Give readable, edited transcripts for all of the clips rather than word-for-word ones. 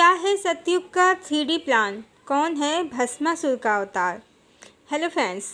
क्या है सतयुग का 3D प्लान? कौन है भस्मासुर का अवतार? हेलो फ्रेंड्स,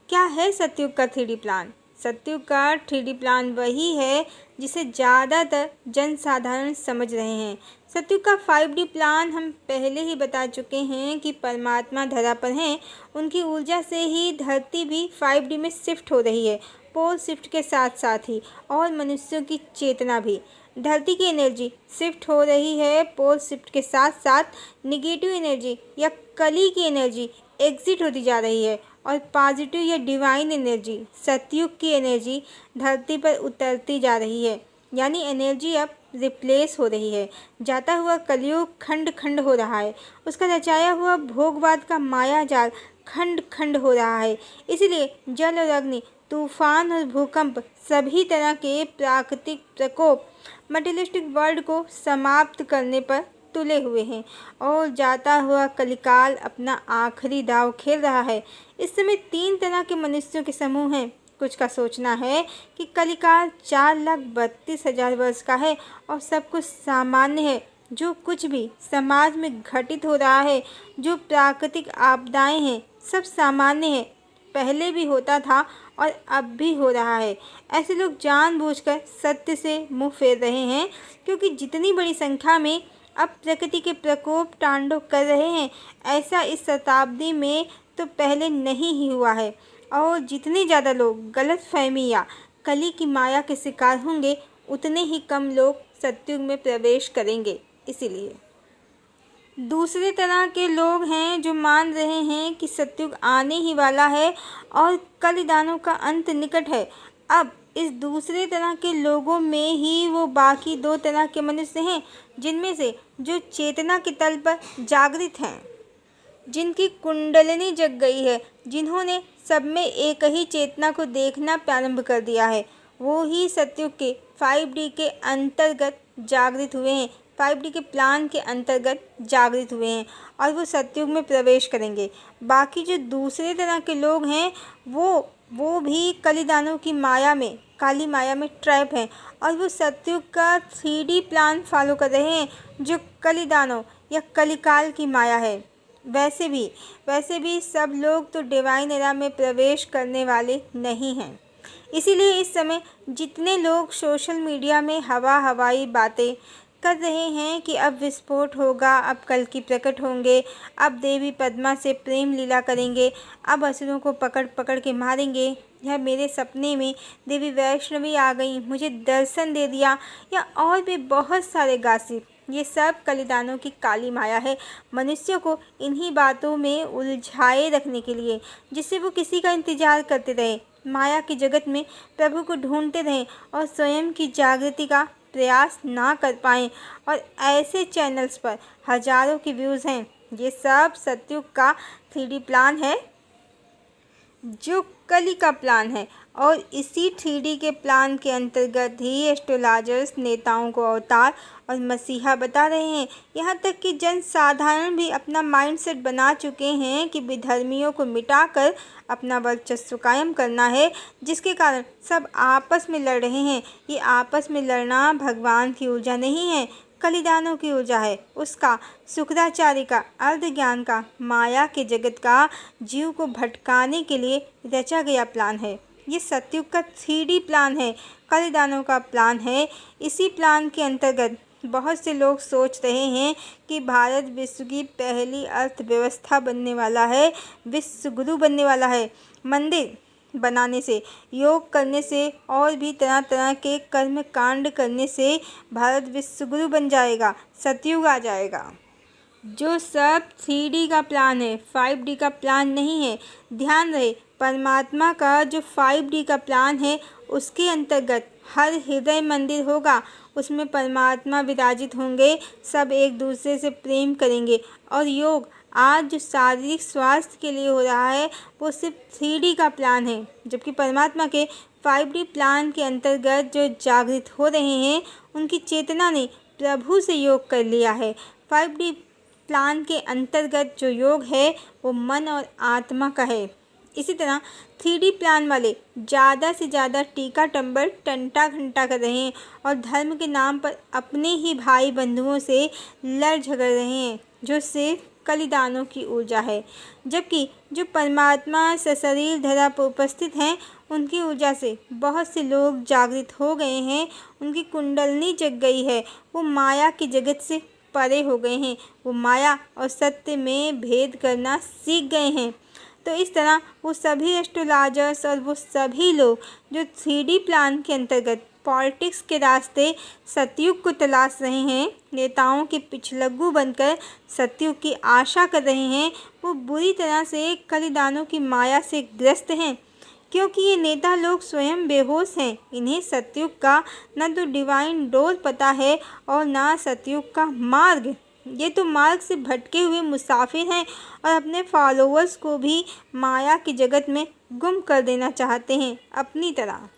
क्या है सतयुग का 3D प्लान? सतयुग का 3D प्लान वही है जिसे ज़्यादातर जनसाधारण समझ रहे हैं। सतयुग का 5D प्लान हम पहले ही बता चुके हैं कि परमात्मा धरा पर हैं, उनकी ऊर्जा से ही धरती भी 5D में शिफ्ट हो रही है, पोल शिफ्ट के साथ साथ ही, और मनुष्यों की चेतना भी। धरती की एनर्जी शिफ्ट हो रही है, पोल शिफ्ट के साथ साथ निगेटिव एनर्जी या कली की एनर्जी एग्जिट होती जा रही है और पॉजिटिव या डिवाइन एनर्जी सतयुग की एनर्जी धरती पर उतरती जा रही है। यानी एनर्जी अब रिप्लेस हो रही है। जाता हुआ कलयुग खंड खंड हो रहा है, उसका रचाया हुआ भोगवाद का माया जाल खंड खंड हो रहा है। इसलिए जल और अग्नि, तूफान और भूकंप, सभी तरह के प्राकृतिक प्रकोप मटेरियलिस्टिक वर्ल्ड को समाप्त करने पर तुले हुए हैं और जाता हुआ कलिकाल अपना आखिरी दांव खेल रहा है। इस समय 3 तरह के मनुष्यों के समूह हैं। कुछ का सोचना है कि कलिकाल 4,32,000 वर्ष का है और सब कुछ सामान्य है। जो कुछ भी समाज में घटित हो रहा है, जो प्राकृतिक आपदाएं हैं, सब सामान्य है, पहले भी होता था और अब भी हो रहा है। ऐसे लोग जानबूझकर सत्य से मुंह फेर रहे हैं, क्योंकि जितनी बड़ी संख्या में अब प्रकृति के प्रकोप तांडव कर रहे हैं, ऐसा इस शताब्दी में तो पहले नहीं ही हुआ है। और जितने ज़्यादा लोग गलतफहमी या कली की माया के शिकार होंगे, उतने ही कम लोग सतयुग में प्रवेश करेंगे। इसीलिए दूसरे तरह के लोग हैं जो मान रहे हैं कि सतयुग आने ही वाला है और कलिदानों का अंत निकट है। अब इस दूसरे तरह के लोगों में ही वो बाकी 2 तरह के मनुष्य हैं, जिनमें से जो चेतना के तल पर जागृत हैं, जिनकी कुंडलिनी जग गई है, जिन्होंने सब में एक ही चेतना को देखना प्रारंभ कर दिया है, वो ही सतयुग के 5D के अंतर्गत जागृत हुए हैं, 5D के प्लान के अंतर्गत जागृत हुए हैं और वो सतयुग में प्रवेश करेंगे। बाकी जो दूसरे तरह के लोग हैं, वो भी कलिदानों की माया में, काली माया में ट्रैप हैं और वो सतयुग का 3D प्लान फॉलो कर रहे हैं, जो कलिदानों या कलिकाल की माया है। वैसे भी सब लोग तो डिवाइन एरा में प्रवेश करने वाले नहीं हैं। इसीलिए इस समय जितने लोग सोशल मीडिया में हवाई बातें कर रहे हैं कि अब विस्फोट होगा, अब कल्कि प्रकट होंगे, अब देवी पद्मा से प्रेम लीला करेंगे, अब असुरों को पकड़ पकड़ के मारेंगे, या मेरे सपने में देवी वैष्णवी आ गई, मुझे दर्शन दे दिया, या और भी बहुत सारे गासिप, ये सब कलिदानों की काली माया है। मनुष्यों को इन्हीं बातों में उलझाए रखने के लिए, जिससे वो किसी का इंतजार करते रहे, माया के जगत में प्रभु को ढूंढते रहें और स्वयं की जागृति का प्रयास ना कर पाएँ। और ऐसे चैनल्स पर हजारों के व्यूज़ हैं। ये सब सतयुग का 3D प्लान है, जो कली का प्लान है, और इसी 3D के प्लान के अंतर्गत ही एस्ट्रोलॉजर्स नेताओं को अवतार और मसीहा बता रहे हैं। यहाँ तक कि जनसाधारण भी अपना माइंडसेट बना चुके हैं कि विधर्मियों को मिटाकर अपना वर्चस्व कायम करना है, जिसके कारण सब आपस में लड़ रहे हैं। ये आपस में लड़ना भगवान की ऊर्जा नहीं है, कलिदानों की ऊर्जा है, उसका, शुक्राचार्य का, अर्ध ज्ञान का, माया के जगत का, जीव को भटकाने के लिए रचा गया प्लान है। ये सतयुग का 3D प्लान है, कलिदानों का प्लान है। इसी प्लान के अंतर्गत बहुत से लोग सोच रहे हैं कि भारत विश्व की पहली अर्थव्यवस्था बनने वाला है, विश्व गुरु बनने वाला है। मंदिर बनाने से, योग करने से और भी तरह तरह के कर्म कांड करने से भारत विश्व गुरु बन जाएगा, सतयुग आ जाएगा। जो सब 3D का प्लान है, 5D का प्लान नहीं है। ध्यान रहे, परमात्मा का जो 5D का प्लान है, उसके अंतर्गत हर हृदय मंदिर होगा, उसमें परमात्मा विराजित होंगे, सब एक दूसरे से प्रेम करेंगे। और योग आज जो शारीरिक स्वास्थ्य के लिए हो रहा है, वो सिर्फ 3D का प्लान है, जबकि परमात्मा के 5D प्लान के अंतर्गत जो जागृत हो रहे हैं, उनकी चेतना ने प्रभु से योग कर लिया है। 5D प्लान के अंतर्गत जो योग है, वो मन और आत्मा का है। इसी तरह 3D प्लान वाले ज़्यादा से ज़्यादा टीका टंबर टंटा घंटा कर रहे हैं और धर्म के नाम पर अपने ही भाई बंधुओं से लड़ झगड़ रहे हैं, जो सिर्फ कलिदानों की ऊर्जा है। जबकि जो परमात्मा सशरीर धरा पर उपस्थित हैं, उनकी ऊर्जा से बहुत से लोग जागृत हो गए हैं, उनकी कुंडलनी जग गई है, वो माया के जगत से परे हो गए हैं, वो माया और सत्य में भेद करना सीख गए हैं। तो इस तरह वो सभी एस्ट्रोलॉजर्स और वो सभी लोग जो 3D प्लान के अंतर्गत पॉलिटिक्स के रास्ते सतयुग को तलाश रहे हैं, नेताओं के पिछलग्गू बनकर सतयुग की आशा कर रहे हैं, वो बुरी तरह से कलिदानों की माया से ग्रस्त हैं, क्योंकि ये नेता लोग स्वयं बेहोश हैं। इन्हें सतयुग का न तो डिवाइन डोर पता है और ना सतयुग का मार्ग। ये तो मार्ग से भटके हुए मुसाफिर हैं और अपने फॉलोअर्स को भी माया के जगत में गुम कर देना चाहते हैं अपनी तरह।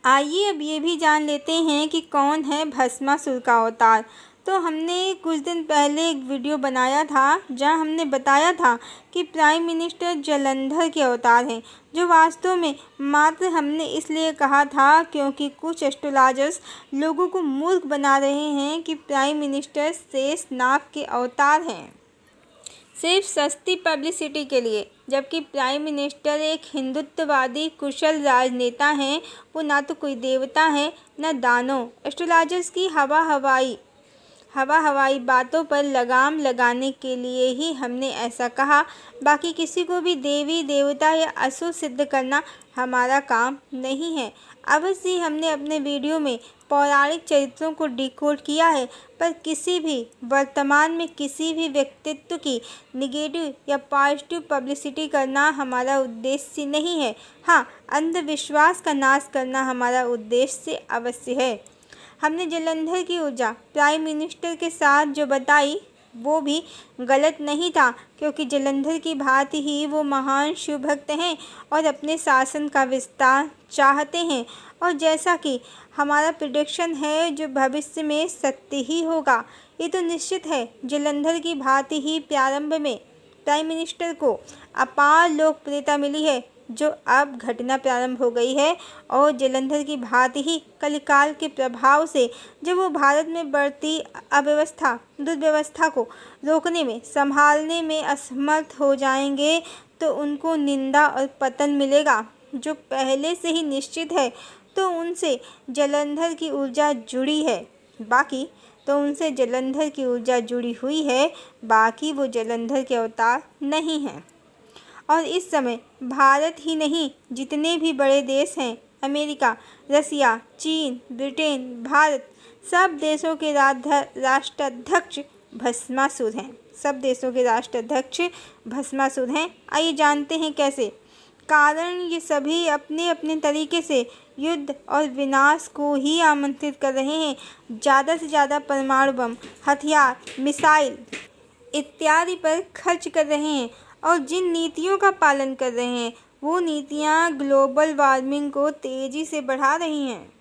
आइए अब ये भी जान लेते हैं कि कौन है भस्मासुर का अवतार। तो हमने कुछ दिन पहले एक वीडियो बनाया था जहां हमने बताया था कि प्राइम मिनिस्टर जालंधर के अवतार हैं, जो वास्तव में मात्र हमने इसलिए कहा था क्योंकि कुछ एस्ट्रोलॉजर्स लोगों को मूर्ख बना रहे हैं कि प्राइम मिनिस्टर शेषनाग के अवतार हैं, सिर्फ सस्ती पब्लिसिटी के लिए। जबकि प्राइम मिनिस्टर एक हिंदुत्ववादी कुशल राजनेता हैं, वो ना तो कोई देवता है न दानव। एस्ट्रोलॉजर्स की हवाई बातों पर लगाम लगाने के लिए ही हमने ऐसा कहा। बाकी किसी को भी देवी देवता या असुर सिद्ध करना हमारा काम नहीं है। अवश्य ही हमने अपने वीडियो में पौराणिक चरित्रों को डिकोड किया है, पर किसी भी वर्तमान में किसी भी व्यक्तित्व की निगेटिव या पॉजिटिव पब्लिसिटी करना हमारा उद्देश्य नहीं है। हाँ, अंधविश्वास का नाश करना हमारा उद्देश्य अवश्य है। हमने जालंधर की ऊर्जा प्राइम मिनिस्टर के साथ जो बताई वो भी गलत नहीं था, क्योंकि जालंधर की भांति ही वो महान शिव भक्त हैं और अपने शासन का विस्तार चाहते हैं। और जैसा कि हमारा प्रेडिक्शन है जो भविष्य में सत्य ही होगा, ये तो निश्चित है। जालंधर की भांति ही प्रारंभ में प्राइम मिनिस्टर को अपार लोकप्रियता मिली है, जो अब घटना प्रारंभ हो गई है। और जालंधर की भांति ही कलिकाल के प्रभाव से जब वो भारत में बढ़ती अव्यवस्था दुर्व्यवस्था को रोकने में संभालने में असमर्थ हो जाएंगे, तो उनको निंदा और पतन मिलेगा, जो पहले से ही निश्चित है। तो उनसे जालंधर की ऊर्जा जुड़ी है, बाकी हुई है, बाकी वो जालंधर के अवतार नहीं हैं। और इस समय भारत ही नहीं, जितने भी बड़े देश हैं, अमेरिका, रसिया, चीन, ब्रिटेन, भारत, सब देशों के राष्ट्राध्यक्ष भस्मासुर हैं। आइए जानते हैं कैसे। कारण ये सभी अपने अपने तरीके से युद्ध और विनाश को ही आमंत्रित कर रहे हैं। ज़्यादा से ज़्यादा परमाणु बम, हथियार, मिसाइल इत्यादि पर खर्च कर रहे हैं और जिन नीतियों का पालन कर रहे हैं, वो नीतियाँ ग्लोबल वार्मिंग को तेज़ी से बढ़ा रही हैं।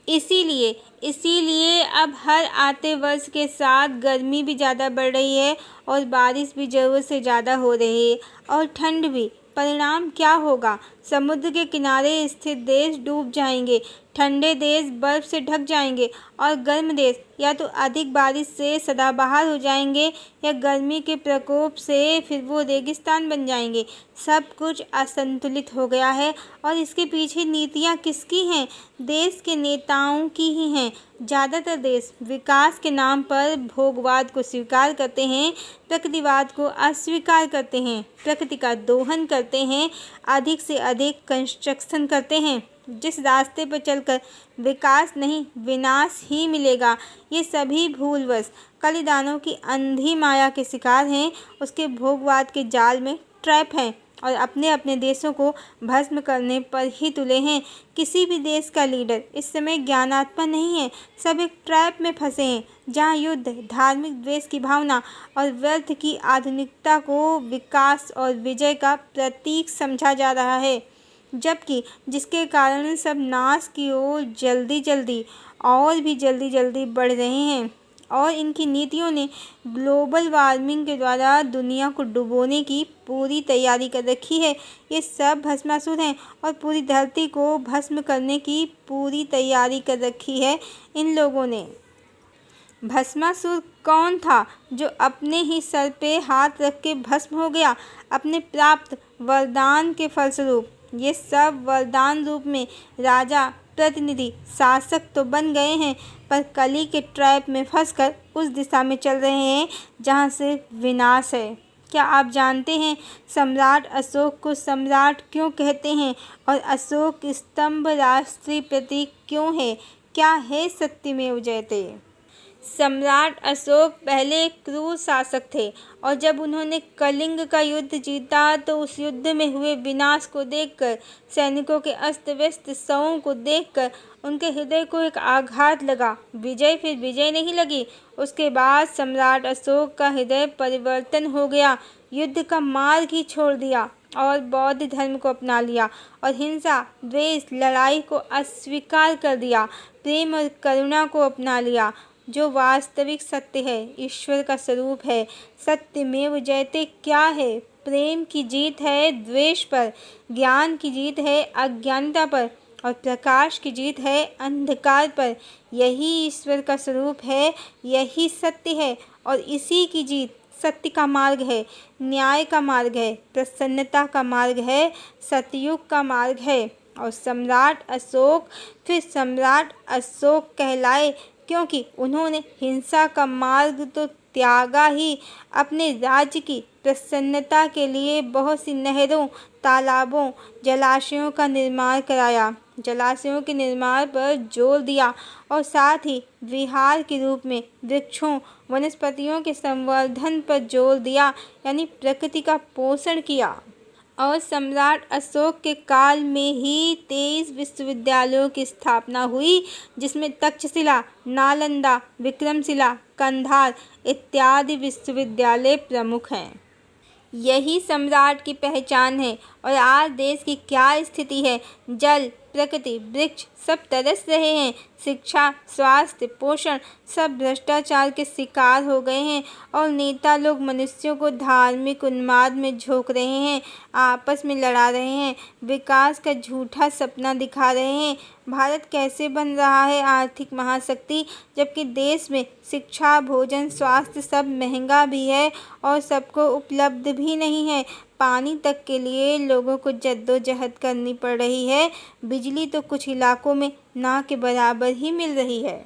इसीलिए अब हर आते वर्ष के साथ गर्मी भी ज़्यादा बढ़ रही है और बारिश भी ज़रूरत से ज़्यादा हो रही है और ठंड भी। परिणाम क्या होगा? समुद्र के किनारे स्थित देश डूब जाएंगे, ठंडे देश बर्फ से ढक जाएंगे और गर्म देश या तो अधिक बारिश से सदाबहार हो जाएंगे या गर्मी के प्रकोप से फिर वो रेगिस्तान बन जाएंगे। सब कुछ असंतुलित हो गया है और इसके पीछे नीतियाँ किसकी हैं? देश के नेताओं की ही हैं। ज़्यादातर देश विकास के नाम पर भोगवाद को स्वीकार करते हैं, प्रकृतिवाद को अस्वीकार करते हैं, प्रकृति का दोहन करते हैं, अधिक से अधिक कंस्ट्रक्शन करते हैं। जिस रास्ते पर चलकर विकास नहीं विनाश ही मिलेगा। ये सभी भूलवश कलिदानों की अंधी माया के शिकार हैं, उसके भोगवाद के जाल में ट्रैप हैं और अपने अपने देशों को भस्म करने पर ही तुले हैं। किसी भी देश का लीडर इस समय ज्ञानात्मा नहीं है। सब एक ट्रैप में फंसे हैं, जहां युद्ध, धार्मिक द्वेष की भावना और व्यर्थ की आधुनिकता को विकास और विजय का प्रतीक समझा जा रहा है, जबकि जिसके कारण सब नाश की ओर जल्दी जल्दी बढ़ रहे हैं। और इनकी नीतियों ने ग्लोबल वार्मिंग के द्वारा दुनिया को डुबोने की पूरी तैयारी कर रखी है। ये सब भस्मासुर हैं और पूरी धरती को भस्म करने की पूरी तैयारी कर रखी है इन लोगों ने। भस्मासुर कौन था जो अपने ही सर पे हाथ रख के भस्म हो गया अपने प्राप्त वरदान के फलस्वरूप? ये सब वरदान रूप में राजा, प्रतिनिधि, शासक तो बन गए हैं, पर कली के ट्रैप में फंसकर उस दिशा में चल रहे हैं जहां से विनाश है। क्या आप जानते हैं सम्राट अशोक को सम्राट क्यों कहते हैं और अशोक स्तंभ राष्ट्रीय प्रतीक क्यों है? क्या है सत्यमेव जयते? सम्राट अशोक पहले एक क्रूर शासक थे और जब उन्होंने कलिंग का युद्ध जीता तो उस युद्ध में हुए विनाश को देखकर, सैनिकों के अस्त व्यस्त शवों को देखकर उनके हृदय को एक आघात लगा। विजय फिर विजय नहीं लगी। उसके बाद सम्राट अशोक का हृदय परिवर्तन हो गया, युद्ध का मार्ग ही छोड़ दिया और बौद्ध धर्म को अपना लिया और हिंसा, द्वेष, लड़ाई को अस्वीकार कर दिया, प्रेम और करुणा को अपना लिया जो वास्तविक सत्य है, ईश्वर का स्वरूप है। सत्यमेव जयते क्या है? प्रेम की जीत है द्वेष पर, ज्ञान की जीत है अज्ञानता पर और प्रकाश की जीत है अंधकार पर। यही ईश्वर का स्वरूप है, यही सत्य है और इसी की जीत सत्य का मार्ग है, न्याय का मार्ग है, प्रसन्नता का मार्ग है, सतयुग का मार्ग है। और सम्राट अशोक फिर सम्राट अशोक कहलाए क्योंकि उन्होंने हिंसा का मार्ग तो त्यागा ही, अपने राज्य की प्रसन्नता के लिए बहुत सी नहरों, तालाबों, जलाशयों का निर्माण कराया, जलाशयों के निर्माण पर जोर दिया और साथ ही विहार के रूप में वृक्षों, वनस्पतियों के संवर्धन पर जोर दिया, यानी प्रकृति का पोषण किया। और सम्राट अशोक के काल में ही 23 विश्वविद्यालयों की स्थापना हुई, जिसमें तक्षशिला, नालंदा, विक्रमशिला, कंधार इत्यादि विश्वविद्यालय प्रमुख हैं। यही सम्राट की पहचान है। और आज देश की क्या स्थिति है? जल, प्रकृति, वृक्ष सब तरस रहे हैं। शिक्षा, स्वास्थ्य, पोषण सब भ्रष्टाचार के शिकार हो गए हैं और नेता लोग मनुष्यों को धार्मिक उन्माद में झोंक रहे हैं, आपस में लड़ा रहे हैं, विकास का झूठा सपना दिखा रहे हैं। भारत कैसे बन रहा है आर्थिक महाशक्ति, जबकि देश में शिक्षा, भोजन, स्वास्थ्य सब महंगा भी है और सबको उपलब्ध भी नहीं है। पानी तक के लिए लोगों को जद्दोजहद करनी पड़ रही है। बिजली तो कुछ इलाकों में ना के बराबर ही मिल रही है।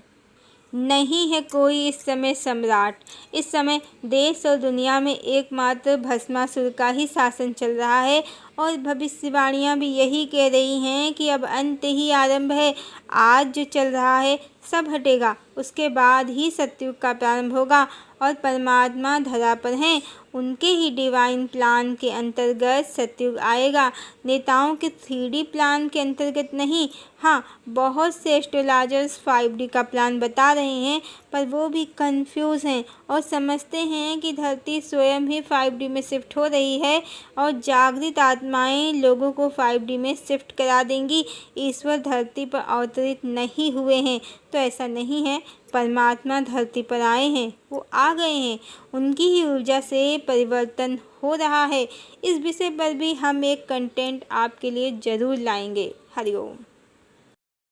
नहीं है कोई इस समय सम्राट। इस समय देश और दुनिया में एकमात्र भस्मासुर का ही शासन चल रहा है और भविष्यवाणियाँ भी यही कह रही हैं कि अब अंत ही आरंभ है। आज जो चल रहा है सब हटेगा, उसके बाद ही सतयुग का प्रारंभ होगा और परमात्मा धरा पर हैं, उनके ही डिवाइन प्लान के अंतर्गत सतयुग आएगा। नेताओं के 3D प्लान के अंतर्गत नहीं। हाँ, बहुत से एस्ट्रोलॉजर्स 5D का प्लान बता रहे हैं, पर वो भी कंफ्यूज हैं और समझते हैं कि धरती स्वयं ही 5D में शिफ्ट हो रही है और जागृत आत्माएं लोगों को 5D में शिफ्ट करा देंगी। ईश्वर धरती पर अवतरित नहीं हुए हैं, तो ऐसा नहीं है। परमात्मा धरती पर आए हैं, वो आ गए हैं, उनकी ही ऊर्जा से परिवर्तन हो रहा है। इस विषय पर भी हम एक कंटेंट आपके लिए ज़रूर लाएंगे। हरिओम।